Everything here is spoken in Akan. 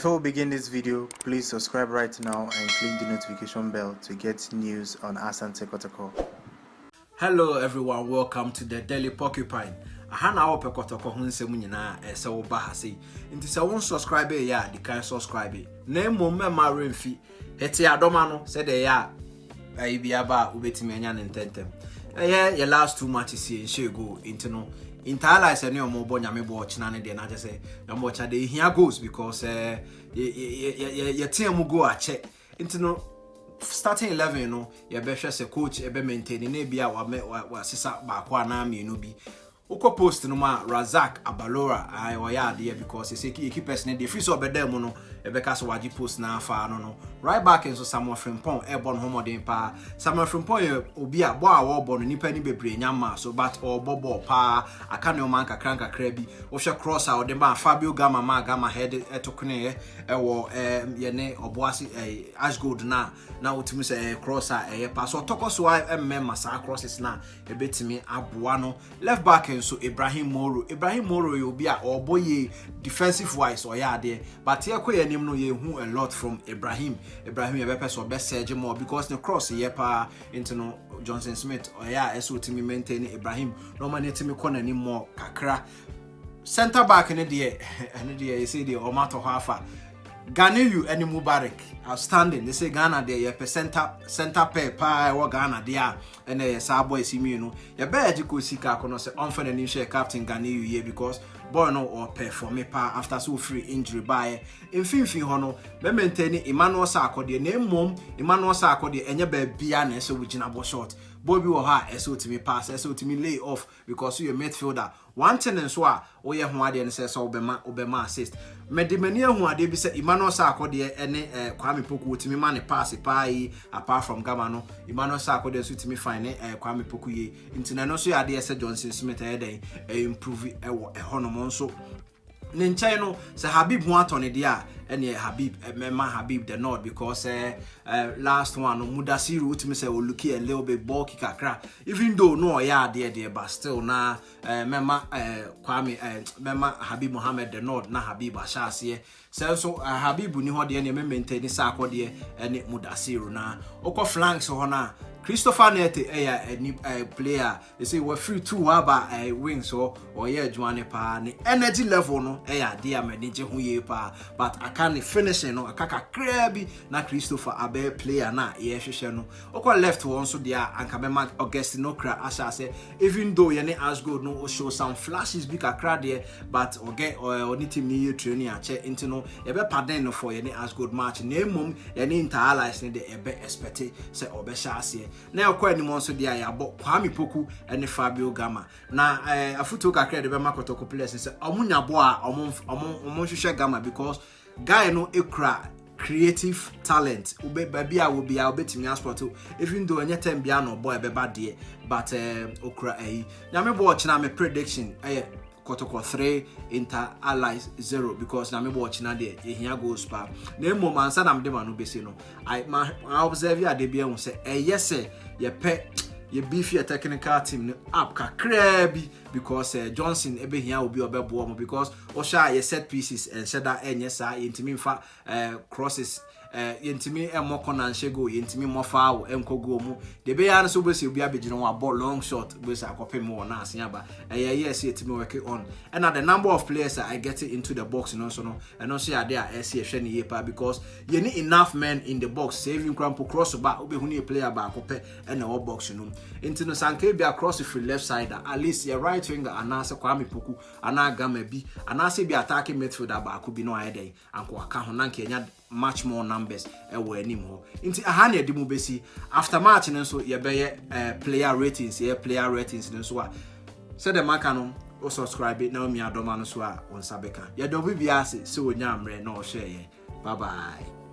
Before we begin this video, please subscribe right now and click the notification bell to get news on Asante Kotoko. Hello everyone, welcome to the Daily Porcupine. Ahana wo pekotoko ho nsem nyina ese wo ba ha sei. Nti se won subscribe ya di kan subscribe. Na emom mema remfi. Hete adoma no se de ya ayi bia ba ubetimi anya ne ntentem. Your last 2 matches here she go into no Intala se ne omo bo nyame bo china ne de na je se na mo cha de hia goals because ye team go ache into no starting 11 no ye be hwe se coach e be maintain na bia wa sisa ba kwa na me no bi uko post no ma Razak Abalora I oya de because he say keepers ne de free so be dem no e be ka so waji post na afa no right back and so Samuel Frimpong e bon homodin pa Samuel Frimpong ye obi a bo a wo bo no nipa ni bebre nyama so but o bobo pa aka ne o man kakra bi wo hwe cross a o de ba Fabio Gama head etokune e wo ye ne oboase Ashgold na otimi se cross a e pa so tokoso a memma sa crosses na e betimi aboa no left back so Ibrahim Moro you be a oboye defensive wise or ya there but here koye nim no ye hu a lot from Ibrahim ye be person best surge more because the cross ye pa into no Johnson Smith or ya eso timi maintain Ibrahim no man timi corner ni more kakra center back in the you say the Omato Hafa Ghana any Mubarak outstanding. They say Ghana there ye center pair pa wa Ghana there and sa boy simi no ye be ejiko sika kono se onfene ni share captain Ghana ye because boy no or perform pa after so free injury by infinfin ho no be maintain Emmanuel Sarko na mom Emmanuel Sarko enye ba bia na so wigina bo short Bobby or ha so to me pass so to me lay off because you a midfielder one ten and so o ye ho ade ne say so obema assist medimania ho ade bi say Emmanuel Sarko de ene Kwame Poku to me man pass pa apart from Gama no Emmanuel Sarko de so to me fine Kwame Poku ye intina no so ade say Johnson Smith den improve e wo hono so Ninchai no se Habib ho atone dia ene Habib mema Habib the North because last one no Mudasiru utimi say o look a little bit bulky kakra even though no ya there but still na mema Kwame mema Habib Mohammed the North na Habib Ashase so Habib ni ho de ene maintain sa akode ene Mudasiru na okọ flanks ho na Christopher Nete a player they say we're free two aba wings or yeah Juane pa ni energy level no dia manage hu ye pa but I can't finish no akaka krabi na Christopher abe player na ye hwehwe no okwa left one so dia ankabema Augustino Kra asha say even though ye ne Ashgold no show some flashes big akra there but oni team ni training ache into no ye be pardon no for ye ne Ashgold match na emom ye ne inter allies ne de ebe expect say obesha ase na okwa ni mo so dia ya bo Kwame Poku ene Fabio Gama na afuto kakra de be makotoko players say omunya bo a omo hwehwe Gama because guy no ekra creative talent ube baby a will be obetimi sport even though any time bia no boy be bad there but okra nyame bo china me prediction Kotoko 3 Inter Allies 0 because na me watch na there ehia goals pa na emo mansa na me no be say no I observe ya de bia hu say yes ye pe ye beef your technical team up kakra bi because Johnson ebe hia obi obebo mo because o sha ye set pieces and said that enye sa yentimi fa crosses yentimi emoko na nshego yentimi mofa wo enkogo mu de be ya so besi obi abegino wa ball long shot besi akopem wo na asia ba yes yetimi work on and the number of players I get it into the box no so no and no say ade a ese hwe ne yepa because you need enough men in the box saving crampo cross ba obi hu ne player ba akope and the box no into no sanke bi across the left side at least your right winger anase Kwame Poku ana Gama bi anase bi attacking midfielder ba ko bi no ayeden anko aka ho na nkenya much more numbers ewo anim ho nti aha na edimu besi after match nso ye be player ratings nso a so the man can o subscribe na mi adoma no so a on sabeka ye do bibia se onya amre na o share ye bye bye.